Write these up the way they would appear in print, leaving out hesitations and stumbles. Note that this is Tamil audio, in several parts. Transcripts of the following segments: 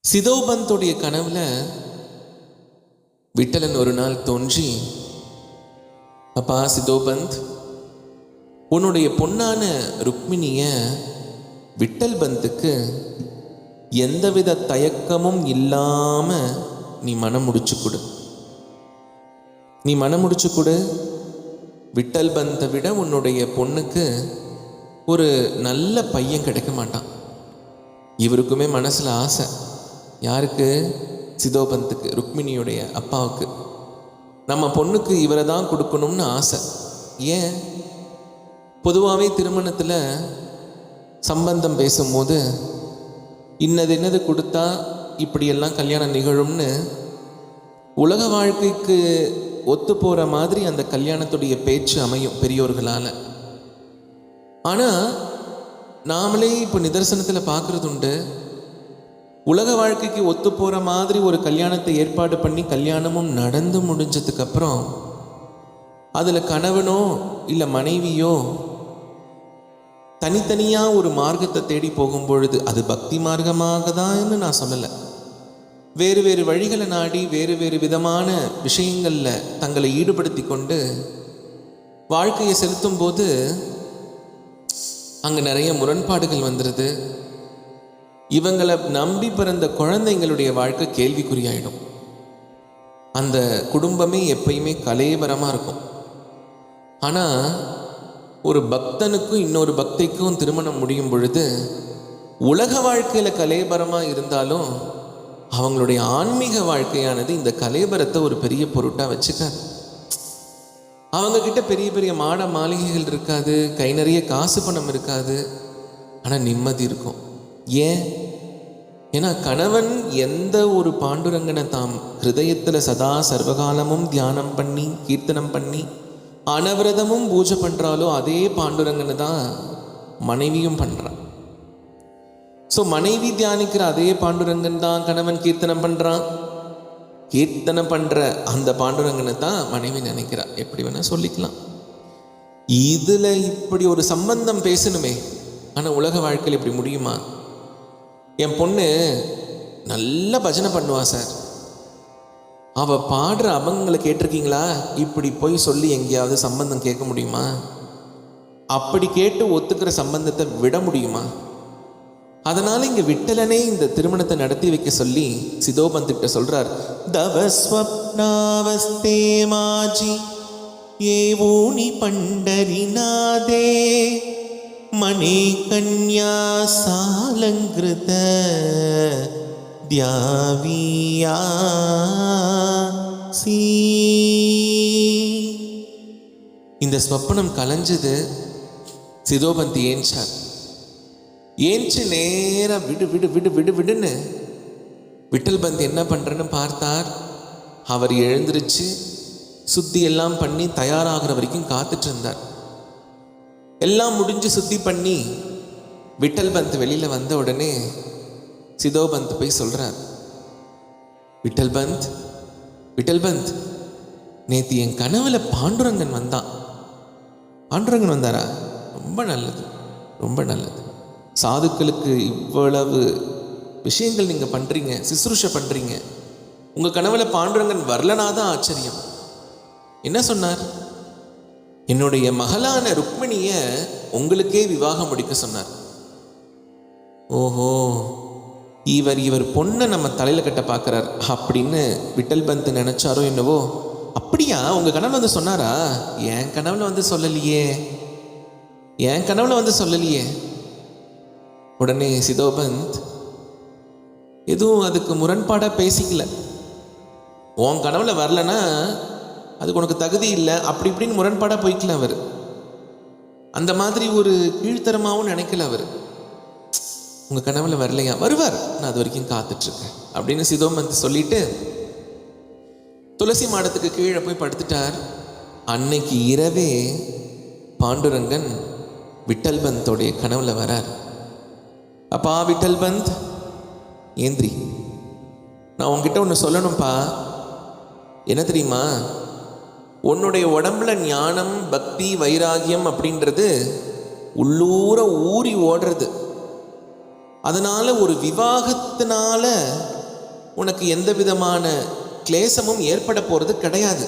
சிதோபந்துடைய கனவுல விட்டலன் ஒரு நாள் தோன்றி, அப்பா சிதோபந்த், உன்னுடைய பொன்னான ருக்மிணிய விட்டல் பந்துக்கு எந்தவித தயக்கமும் இல்லாம நீ மனம் முடிச்சு கொடு. நீ மனம் முடிச்சு கொடு. விட்டல் பந்தை விட உன்னுடைய பொண்ணுக்கு ஒரு நல்ல பையன் கிடைக்க மாட்டான். இவருக்குமே மனசுல ஆசை. யாருக்கு? சிதோபந்துக்கு, ருக்மிணியுடைய அப்பாவுக்கு. நம்ம பொண்ணுக்கு இவரை தான் கொடுக்கணும்னு ஆசை. ஏன்? பொதுவாகவே திருமணத்தில் சம்பந்தம் பேசும்போது இன்னது கொடுத்தா இப்படியெல்லாம் கல்யாணம் நிகழும்னு உலக வாழ்க்கைக்கு ஒத்து போகிற மாதிரி அந்த கல்யாணத்துடைய பேச்சு அமையும் பெரியோர்களால். ஆனால் நாமளே இப்போ நிதர்சனத்தில் பார்க்குறது உண்டு. உலக வாழ்க்கைக்கு ஒத்து போகிற மாதிரி ஒரு கல்யாணத்தை ஏற்பாடு பண்ணி கல்யாணமும் நடந்து முடிஞ்சதுக்கப்புறம் அதில் கணவனோ இல்லை மனைவியோ தனித்தனியாக ஒரு மார்க்கத்தை தேடி போகும் பொழுது, அது பக்தி மார்க்கமாக தான்னு நான் சொல்லலை, வேறு வேறு வழிகளை நாடி வேறு வேறு விதமான விஷயங்களில் தங்களை ஈடுபடுத்தி கொண்டு வாழ்க்கையை செலுத்தும் போது அங்கே நிறைய முரண்பாடுகள் வந்துடுது. இவங்களை நம்பி பிறந்த குழந்தைங்களுடைய வாழ்க்கை கேள்விக்குறியாயிடும். அந்த குடும்பமே எப்பயுமே கலேவரமாக இருக்கும். ஆனால் ஒரு பக்தனுக்கும் இன்னொரு பக்திக்கும் திருமணம் முடியும் பொழுது உலக வாழ்க்கையில் கலேபரமாக இருந்தாலும் அவங்களுடைய ஆன்மீக வாழ்க்கையானது இந்த கலேபரத்தை ஒரு பெரிய பொருட்டாக வச்சுக்காது. அவங்கக்கிட்ட பெரிய பெரிய மாட மாளிகைகள் இருக்காது, கை நிறைய காசு பணம் இருக்காது, ஆனால் நிம்மதி இருக்கும். ஏன்? ஏன்னா கணவன் எந்த ஒரு பாண்டுரங்கனை தாம் ஹிருதயத்தில் சதா சர்வகாலமும் தியானம் பண்ணி கீர்த்தனம் பண்ணி அனவிரதமும் பூஜை பண்ணுறாலோ அதே பாண்டுரங்கனை தான் மனைவியும் பண்ணுறான். ஸோ மனைவி தியானிக்கிற அதே பாண்டுரங்கன் தான் கணவன் கீர்த்தனம் பண்ணுறான். கீர்த்தனம் பண்ணுற அந்த பாண்டுரங்கனை தான் மனைவி நினைக்கிறா. எப்படி வேணால் சொல்லிக்கலாம். இதில் இப்படி ஒரு சம்பந்தம் பேசணுமே, ஆனால் உலக வாழ்க்கையில் இப்படி முடியுமா? என் பொண்ணு நல்ல பஜனை பண்ணுவா சார், அவள் பாடுற அபங்களை கேட்டிருக்கீங்களா? இப்படி போய் சொல்லி எங்கேயாவது சம்பந்தம் கேட்க முடியுமா? அப்படி கேட்டு ஒத்துக்கிற சம்பந்தத்தை விட முடியுமா? அதனால் இங்கே விட்டலனே இந்த திருமணத்தை நடத்தி வைக்க சொல்லி சிதோபந்திட்ட சொல்கிறார். தவஸ்வப்னாவஸ்தே மாஜி ஏவோனி பண்டரிநாதே மணி கன்யா சாலங்கிருத தியாவியா சீ. இந்த ஸ்வப்னம் கலைஞ்சது. சிதோபந்தி ஏஞ்சார். ஏஞ்சி நேராக விடு விடு விடு விடு விடுன்னு விட்டல் பந்தி என்ன பண்ணுறன்னு பார்த்தார். அவர் எழுந்திருச்சு சுத்தி எல்லாம் பண்ணி தயாராகிற வரைக்கும் காத்துட்டு இருந்தார். எல்லாம் முடிஞ்சு சுத்தி பண்ணி விட்டல் பந்த் வெளியில் வந்த உடனே சிதோபந்த் போய் சொல்கிறார், விட்டல் பந்த், விட்டல் பந்த், நேற்று என் கனவுல பாண்டுரங்கன் வந்தான். பாண்டுரங்கன் வந்தாரா? ரொம்ப நல்லது, ரொம்ப நல்லது. சாதுக்களுக்கு இவ்வளவு விஷயங்கள் நீங்கள் பண்ணுறீங்க, சிசுருஷை பண்ணுறீங்க. உங்கள் கனவுல பாண்டுரங்கன் வரலனா தான் ஆச்சரியம். என்ன சொன்னார்? என்னுடைய மகளான ருக்மிணியை உங்களுக்கே விவாகம் முடிக்க சொன்னார். ஓஹோ, இவர் பொண்ணை நம்ம தலையில் கட்ட பார்க்குறார் அப்படின்னு விட்டல் பந்த் நினச்சாரோ என்னவோ. அப்படியா? உங்கள் கனவுல வந்து சொன்னாரா? என் கனவுல வந்து சொல்லலையே, என் கனவுல வந்து சொல்லலையே. உடனே சிதோபந்த் எதுவும் அதுக்கு முரண்பாடாக பேசிக்கல. உன் கனவுல வரலன்னா அதுக்கு உனக்கு தகுதி இல்லை, அப்படி இப்படின்னு முரண்பாடாக போய்க்கல. அவர் அந்த மாதிரி ஒரு கீழ்த்தரமாகவும் நினைக்கல. அவர் உங்கள் கனவுல வரலையா? வருவார், நான் அது வரைக்கும் காத்துட்ருக்கேன் அப்படின்னு சிதோபந்த் சொல்லிட்டு துளசி மாடத்துக்கு கீழே போய் படுத்துட்டார். அன்னைக்கு இரவே பாண்டுரங்கன் விட்டல் பந்தோடைய கனவுல வரார். அப்பா விட்டல் பந்த், ஏந்திரி, நான் உங்ககிட்ட ஒன்று சொல்லணும்ப்பா. என்ன தெரியுமா? உன்னுடைய உடம்புல ஞானம் பக்தி வைராகியம் அப்படின்றது உள்ளூர ஊறி ஓடுறது. அதனால ஒரு விவாகத்தினால உனக்கு எந்த விதமான கிளேசமும் ஏற்பட போகிறது கிடையாது.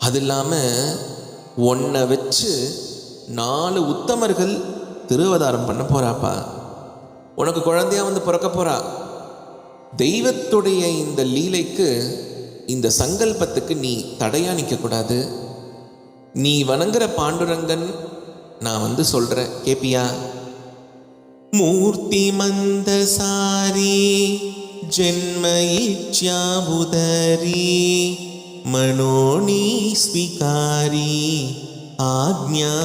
அது இல்லாமல் உன்னை வச்சு 4 உத்தமர்கள் திருவதாரம் பண்ண போகிறாப்பா. உனக்கு குழந்தையா வந்து பிறக்க போகிறா. தெய்வத்துடைய இந்த லீலைக்கு, இந்த சங்கல்பத்துக்கு நீ தடையாக நிற்கக்கூடாது. நீ வணங்குற பாண்டுரங்கன் நான் வந்து சொல்கிறேன், கேப்பியா? மூர்த்தி மந்தசாரி ஜென்ம இச்சாபுதரி மனோனி ஸ்வீகாரி ஆக்ஞா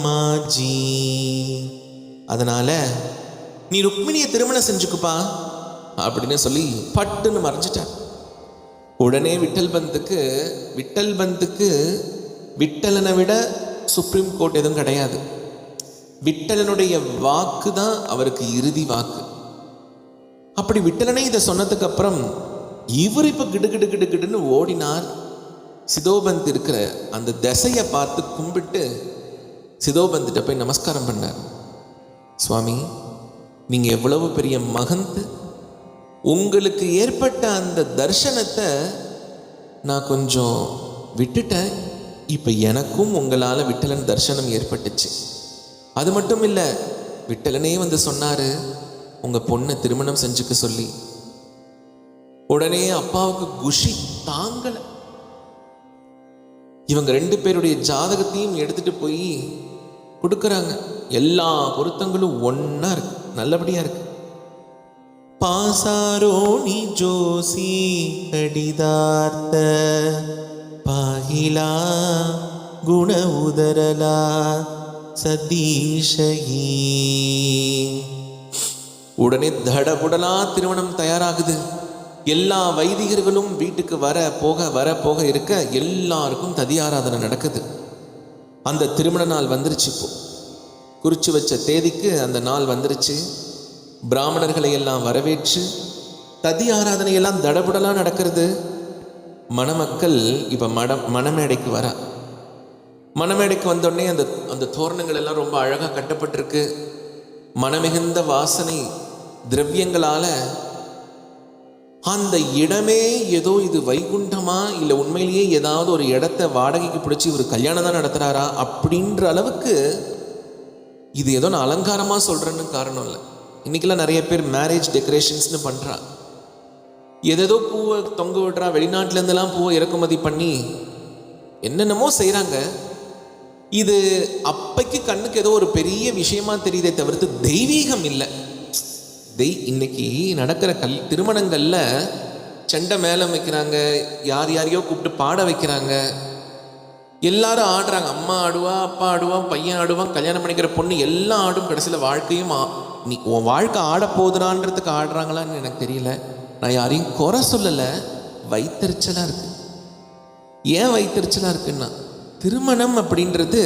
மாஜி. அதனால நீ ருக்மிணியை திருமணம் செஞ்சுக்குப்பா அப்படின்னு சொல்லி பட்டுன்னு மறைஞ்சிட்டார். உடனே விட்டல் பந்துக்கு விட்டலனை விட சுப்ரீம் கோர்ட் எதுவும் கிடையாது. விட்டலனுடைய வாக்கு தான் அவருக்கு இறுதி வாக்கு. அப்படி விட்டலனே இதை சொன்னதுக்கு அப்புறம் இவர் இப்போ கிடுன்னு ஓடினார். சிதோபந்த் இருக்கிற அந்த திசையை பார்த்து கும்பிட்டு சிதோபந்திட்ட போய் நமஸ்காரம் பண்ணார். சுவாமி, நீங்கள் எவ்வளவு பெரிய மகந்த். உங்களுக்கு ஏற்பட்ட அந்த தர்சனத்தை நான் கொஞ்சம் விட்டுட்டேன். இப்போ எனக்கும் உங்களால் விட்டலன் தர்சனம் ஏற்பட்டுச்சு. அது மட்டும் இல்லை, விட்டலனே வந்து சொன்னார் உங்கள் பொண்ணை திருமணம் செஞ்சுக்க சொல்லி. உடனே அப்பாவுக்கு குஷி தாங்கலை. இவங்க 2 பேருடைய ஜாதகத்தையும் எடுத்துட்டு போய் கொடுக்குறாங்க. எல்லா பொருத்தங்களும் ஒன்றா இருக்கு, நல்லபடியாக இருக்கு. பாசாரோணி ஜோசி கடிதார்த்த பாகிலா குண உதரலா சதீஷகி. உடனே தடபுடலா திருமணம் தயாராகுது. எல்லா வைதிகர்களும் வீட்டுக்கு வர போக இருக்க எல்லாருக்கும் ததியாராதனை நடக்குது. அந்த திருமண நாள் வந்துருச்சு. இப்போ குறிச்சு வச்ச தேதிக்கு அந்த நாள் வந்துருச்சு. பிராமணர்களை எல்லாம் வரவேற்று ததி ஆராதனை எல்லாம் தடபுடலாம் நடக்கிறது. மணமக்கள் இப்போ மணமேடைக்கு வர. மணமேடைக்கு வந்தோடனே அந்த தோரணங்கள் எல்லாம் ரொம்ப அழகாக கட்டப்பட்டிருக்கு. மனமிகுந்த வாசனை திரவியங்களால் அந்த இடமே ஏதோ இது வைகுண்டமா இல்லை உண்மையிலேயே ஏதாவது ஒரு இடத்த வாடகைக்கு பிடிச்சி ஒரு கல்யாணம் தான் நடத்துகிறாரா அப்படின்ற அளவுக்கு இது ஏதோ நான் அலங்காரமாக சொல்கிறேன்னு காரணம் இல்லை. இன்றைக்கெல்லாம் நிறைய பேர் மேரேஜ் டெக்கரேஷன்ஸ்னு பண்ணுறா. ஏதேதோ பூவை தொங்க விடுறா, வெளிநாட்டிலேருந்துலாம் பூவை இறக்குமதி பண்ணி என்னென்னமோ செய்கிறாங்க. இது அப்பைக்கு கண்ணுக்கு ஏதோ ஒரு பெரிய விஷயமா தெரியுதே தவிர்த்து தெய்வீகம் இல்லை. இன்னைக்கு நடக்கிற திருமணங்களில் செண்டை மேளம் வைக்கிறாங்க, யாரையோ கூப்பிட்டு பாட வைக்கிறாங்க, எல்லாரும் ஆடுறாங்க. அம்மா ஆடுவா, அப்பா ஆடுவான், பையன் ஆடுவான், கல்யாணம் பண்ணிக்கிற பொண்ணு எல்லாம் ஆடும். கடைசியில் வாழ்க்கையும் நீ உன் வாழ்க்கை ஆடப்போகுதுறான்றதுக்கு ஆடுறாங்களான்னு எனக்கு தெரியல. நான் யாரையும் குறை சொல்லலை, வைத்தறிச்சலாக இருக்கு. ஏன் வைத்தறிச்சலாக இருக்குன்னா, திருமணம் அப்படின்றது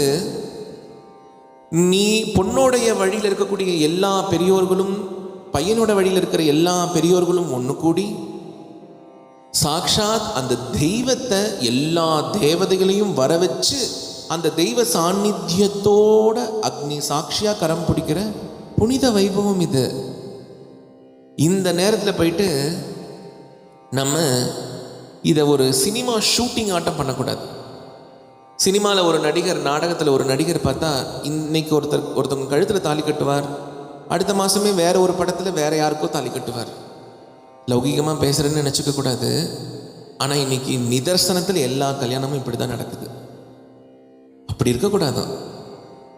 நீ பொண்ணோடைய வழியில் இருக்கக்கூடிய எல்லா பெரியோர்களும் பையனோட வழியில் இருக்கிற எல்லா பெரியோர்களும் ஒன்று கூடி சாக்ஷாத் அந்த தெய்வத்தை எல்லா தேவதைகளையும் வர வச்சு அந்த தெய்வ சாநித்தியத்தோட அக்னி சாட்சியாக கரம் பிடிக்கிற புனித வைபவம் இது. இந்த நேரத்தில் போயிட்டு நம்ம இதை ஒரு சினிமா ஷூட்டிங் ஆட்டம் பண்ணக்கூடாது. சினிமாவில் ஒரு நடிகர், நாடகத்தில் ஒரு நடிகர் பார்த்தா இன்னைக்கு ஒருத்தவங்க கழுத்தில் தாலி கட்டுவார், அடுத்த மாதமே வேற ஒரு படத்தில் வேற யாருக்கோ தாலி கட்டுவார். லௌகிகமாக பேசுகிறேன்னு நினச்சிக்க கூடாது. ஆனால் இன்னைக்கு நிதர்சனத்தில் எல்லா கல்யாணமும் இப்படி தான் நடக்குது. அப்படி இருக்கக்கூடாதான்.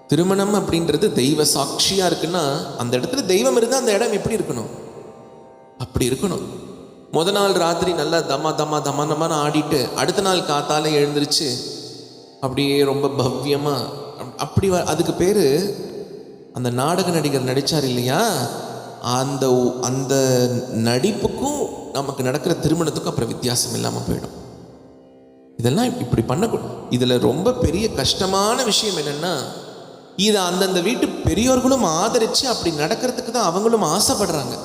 திருமணம் அப்படின்றது தெய்வ சாட்சியாக இருக்குன்னா அந்த இடத்துல தெய்வம் இருந்தால் அந்த இடம் எப்படி இருக்கணும்? அப்படி இருக்கணும். முத நாள் ராத்திரி நல்லா தமான்னு ஆடிட்டு அடுத்த நாள் காத்தால எழுந்திரிச்சு அப்படியே ரொம்ப பவ்யமாக அப்படி அதுக்கு பேர் அந்த நாடக நடிகர் நடித்தார் இல்லையா, அந்த அந்த நடிப்புக்கும் நமக்கு நடக்கிற திருமணத்துக்கும் அப்புறம் வித்தியாசம் இல்லாமல் போயிடும். இதெல்லாம் இப்படி பண்ணக்கூடாது. இதில் ரொம்ப பெரிய கஷ்டமான விஷயம் என்னென்னா, இதை அந்தந்த வீட்டு பெரியோர்களும் ஆதரித்து அப்படி நடக்கிறதுக்கு தான் அவங்களும் ஆசைப்படுறாங்க.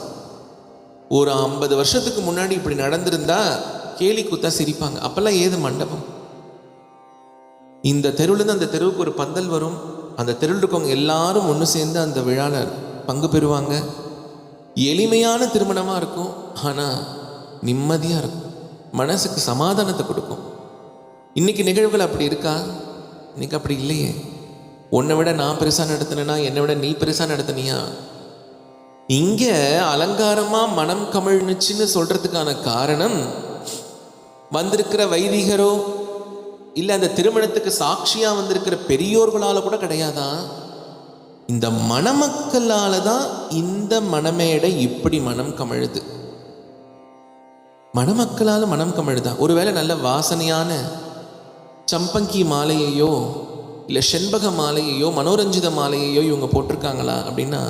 ஒரு 50 வருஷத்துக்கு முன்னாடி இப்படி நடந்திருந்தா கேலி கூத்தா சிரிப்பாங்க. அப்போல்லாம் ஏது மண்டபம்? இந்த தெருவுலேருந்து அந்த தெருவுக்கு ஒரு பந்தல் வரும். அந்த தெருவில் இருக்கவங்க எல்லாரும் ஒன்று சேர்ந்து அந்த விழாவில் பங்கு பெறுவாங்க. எளிமையான திருமணமாக இருக்கும், ஆனால் நிம்மதியாக இருக்கும், மனசுக்கு சமாதானத்தை கொடுக்கும். இன்னைக்கு நிகழ்வுகள் அப்படி இருக்கா? இன்னைக்கு அப்படி இல்லையே. உன்னை விட நான் பெருசாக நடத்தினா, என்னை விட நீ பெருசாக நடத்தினியா? இங்கே அலங்காரமாக மனம் கமிழ்னுச்சுன்னு சொல்கிறதுக்கான காரணம் வந்திருக்கிற வைதிகரோ இல்லை அந்த திருமணத்துக்கு சாட்சியாக வந்திருக்கிற பெரியோர்களால் கூட கிடையாதான். இந்த மணமக்களால் தான் இந்த மணமேடை இப்படி மனம் கமிழுது. மணமக்களால் மனம் கமிழுதா? ஒருவேளை நல்ல வாசனையான சம்பங்கி மாலையையோ இல்லை செண்பக மாலையையோ மனோரஞ்சித மாலையையோ இவங்க போட்டிருக்காங்களா அப்படின்னா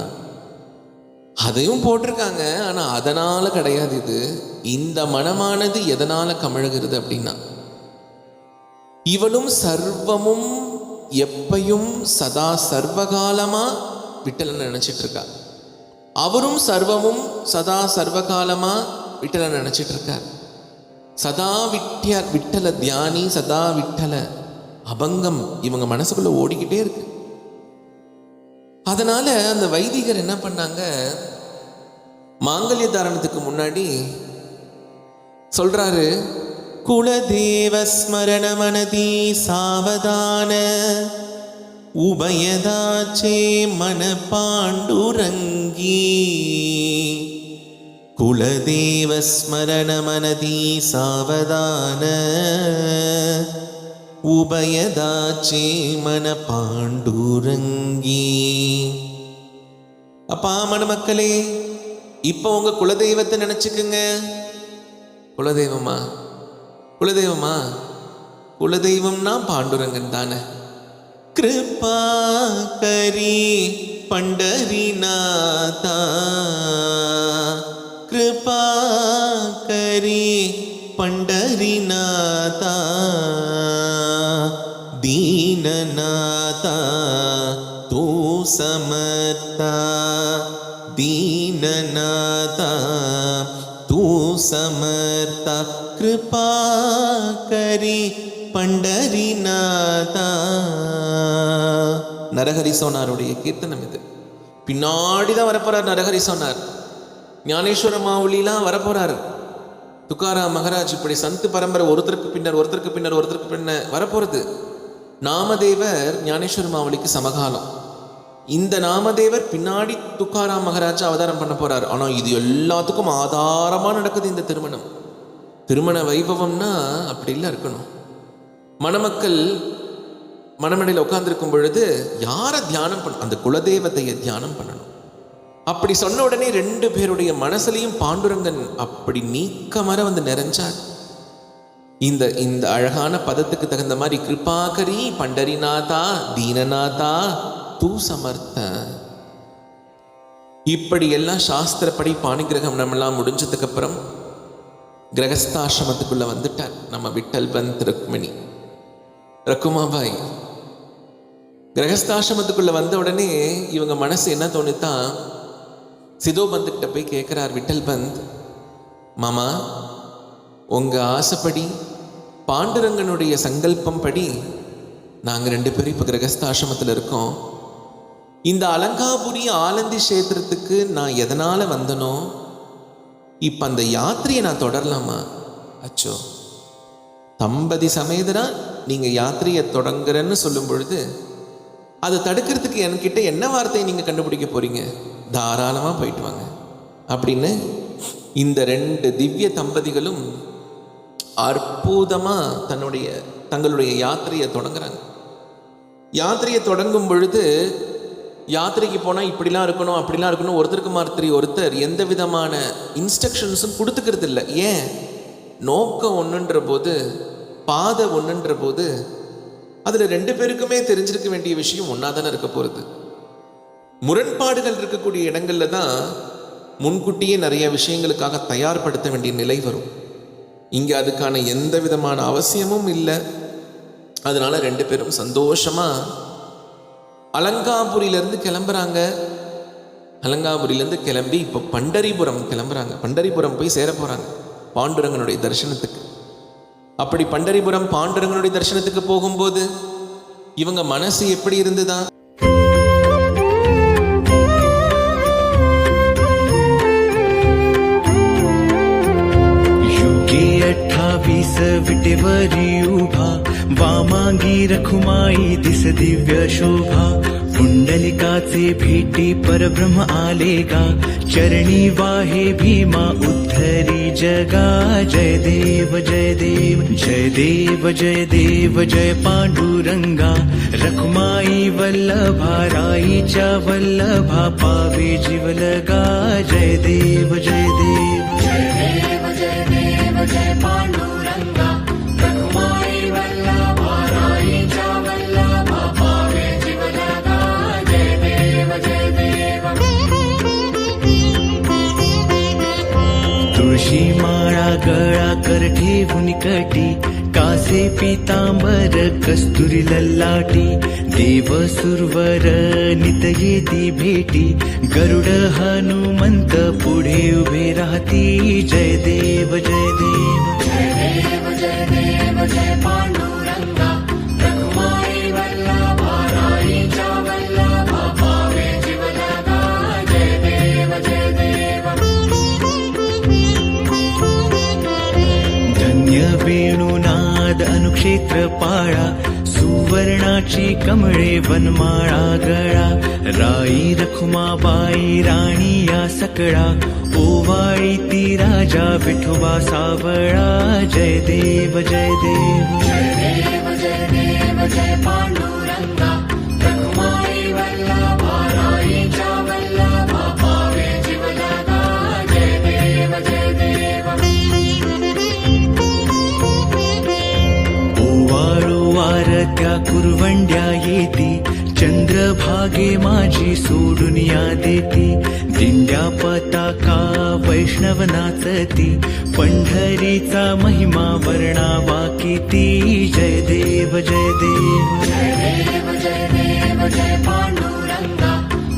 அதையும் போட்டிருக்காங்க. ஆனால் அதனால் கிடையாது. இது இந்த மனமானது எதனால் கமிழுகிறது அப்படின்னா, இவளும் சர்வமும் எப்பையும் சதா சர்வகாலமா விட்டலன்னு நினைச்சிட்டு இருக்கா. அவரும் சர்வமும் சதா சர்வகாலமா விட்டல நினைச்சிட்டு இருக்கார். சதா விட்டல தியானி, சதா விட்டல அபங்கம் இவங்க மனசுக்குள்ள ஓடிக்கிட்டே இருக்கு. அதனால அந்த வைதிகர் என்ன பண்ணாங்க, மாங்கல்ய தாரணத்துக்கு முன்னாடி சொல்றாரு, குலதேவ ஸ்மரண மனதி சாவதான உபயதாச்சே மன பாண்டுரங்கி. குலதேவ ஸ்மரண மனதி சாவதான உபயதாச்சே மன பாண்டுரங்கி. அப்பா மணமக்களே, இப்போ உங்க குலதெய்வத்தை நினைச்சுக்குங்க. குலதெய்வமா? குலதெய்வமா? குலதெய்வம்னா பாண்டுரங்கன் தானே. கிருபா கரி பண்டரிநாதா, கிருபா கரி பண்டரிநாதா, दीननाथा तू समर्था, दीननाथा तू समर्था, कृपा करी पंडरीनाथा. நரஹரி சோனாருடைய கீர்த்தனம் இது. பின்னாடி தான் வரப்போறார் நரஹரி சோனார். ஞானேஸ்வர மாவுலிலாம் வரப்போறாரு. துக்காராம் மகராஜ் இப்படி சந்து பரம்பரை ஒருத்தருக்கு பின்னர் வரப்போறது. நாமதேவர் ஞானேஸ்வர மாவலிக்கு சமகாலம். இந்த நாமதேவர் பின்னாடி துக்காராம் மகராஜ் அவதாரம் பண்ண போறார். ஆனால் இது எல்லாத்துக்கும் ஆதாரமாக நடக்குது இந்த திருமணம். திருமண வைபவம்னா அப்படி இல்லை இருக்கணும். மணமக்கள் மணமடையில் உட்கார்ந்துருக்கும் பொழுது யாரை தியானம் பண்ண, அந்த குலதெய்வத்தையை தியானம் பண்ணணும். அப்படி சொன்ன உடனே 2 பேருடைய மனசுலையும் பாண்டுரங்கன் அப்படி நீக்கமர வந்து நிறைஞ்சார். இந்த இந்த அழகான பதத்துக்கு தகுந்த மாதிரி கிருபாகரி பண்டரிநாதா தீனநாதா தூ சமர்த்த. இப்படி எல்லாம் சாஸ்திரப்படி பாணிகிரகம் நம்மெல்லாம் முடிஞ்சதுக்கு அப்புறம் கிரகஸ்தாசிரமத்துக்குள்ள வந்துட்டார் நம்ம விட்டல் பந்த் ருக்மிணி ரகுமாபாய். கிரகஸ்தாசிரமத்துக்குள்ள வந்த உடனே இவங்க மனசு என்ன தோணுத்தான், சிதோபந்துக்கிட்ட போய் கேட்குறார் விட்டல் பந்த், மாமா உங்கள் ஆசைப்படி பாண்டுரங்கனுடைய சங்கல்பம் படி நாங்கள் 2 பேரும் இப்போ கிரகஸ்தாசிரமத்தில் இருக்கோம். இந்த அலங்காபுரி ஆலந்தி கஷேத்திரத்துக்கு நான் எதனால் வந்தனோ இப்போ அந்த யாத்திரையை நான் தொடரலாமா? அச்சோ, தம்பதி சமேதரா நீங்கள் யாத்திரையை தொடங்குறேன்னு சொல்லும் பொழுது அதை தடுக்கிறதுக்கு என்கிட்ட என்ன வார்த்தையை நீங்கள் கண்டுபிடிக்க போகிறீங்க? தாராளமாக போயிட்டு வாங்க அப்படின்னு இந்த 2 திவ்ய தம்பதிகளும் அற்புதமாக தங்களுடைய யாத்திரையை தொடங்குறாங்க. யாத்திரையை தொடங்கும் பொழுது யாத்திரைக்கு போனால் இப்படிலாம் இருக்கணும் அப்படிலாம் இருக்கணும் ஒருத்தருக்கு மாத்திரி ஒருத்தர் எந்த விதமான இன்ஸ்ட்ரக்ஷன்ஸும் கொடுத்துக்கிறது இல்லை. ஏன்? நோக்கம் ஒன்றுன்ற போது, பாதை ஒன்றுன்ற போது அதில் 2 பேருக்குமே தெரிஞ்சிருக்க வேண்டிய விஷயம் ஒன்றா தானே இருக்க போகிறது. முரண்பாடுகள் இருக்கக்கூடிய இடங்களில் தான் முன்கூட்டியே நிறைய விஷயங்களுக்காக தயார்படுத்த வேண்டிய நிலை வரும். இங்கே அதுக்கான எந்த விதமான அவசியமும் இல்லை. அதனால 2 பேரும் சந்தோஷமாக அலங்காபுரியிலேருந்து கிளம்புறாங்க. அலங்காபுரியிலேருந்து கிளம்பி இப்போ பண்டரிபுரம் கிளம்புறாங்க. பண்டரிபுரம் போய் சேர போகிறாங்க பாண்டுரங்கனுடைய தரிசனத்துக்கு. அப்படி பண்டரிபுரம் பாண்டுரங்கனுடைய தரிசனத்துக்கு போகும்போது இவங்க மனசு எப்படி இருந்துதான்? विटेवरी उभा, वामांगी रखुमाई दिस दिव्य शोभा. पुंडलिकाचे भेटी परब्रह्म आले गा, चरणी वाहे भीमा उद्धरी जगा. जय देव जय देव जय देव जय देव जय पांडुरंगा. रखुमाई वल्लभा राईच्या वल्लभा, पावे जीवलगा. जय देव जय देव जय देव जय देव जय पांडुरंगा. रखुमाई वल्लभा राईच्या वल्लभा, पावे जीवलगा. जय देव जय देव. तुळशी माळा गळा कर ठेवून कटी, कासे पीतांबर कस्तुरी ललाटी. देव सुरवर नित येती भेटी, गरुड हनुमंत पुढे उभे राहती. जय देव जय देव जय देव जय देव जय पांडुरंगा. रखुमाई वल्लभा राईच्या वल्लभा, पावे जीवलगा. जय देव जय देव. धन्य वेणुनाद अनुक्षेत्र पाळा, सुवर्णाची कमळे वनमाळा गळा. राई रखुमाबाई राणी या सकळा, ओवाळी ती राजा विठोबा सावळा. जय देव जय देव जय देव जय देव जय पांडुरंगा. रखुमाई वल्लभा राईच्या वल्लभा, पावे जीवलगा. जय देव जय देव. ओवाळू वारत्या कुरवंड्या येती, चंद्रभागे माझी सोडून या देती. दिंड्या पताका वैष्णव नाचती, पंढरीचा महिमा वर्णावा किती. जय देव जय देव जय देव जय देव जय पांडुरंगा.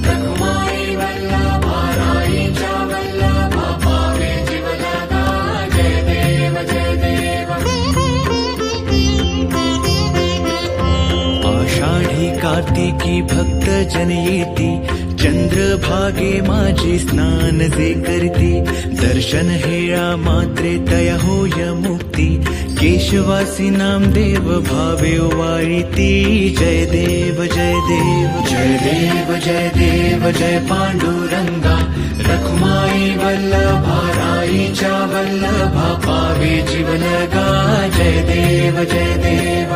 रखुमाई वल्लभा राईच्या वल्लभा, पावे जीवलगा. जय देव जय देव. आषाढी कार्तिकी भक्त जन येती, चंद्रभागे माझी स्नान जे करती. दर्शन हेळा मात्रे तया होय मुक्ती, केशवासी नामदेव भावे वाळीती. जय देव जय देव जय देव जय देव जय पांडुरंगा. रखुमाई वल्लभा राईच्या वल्लभा, पावे जीवलगा. जय देव जय देव.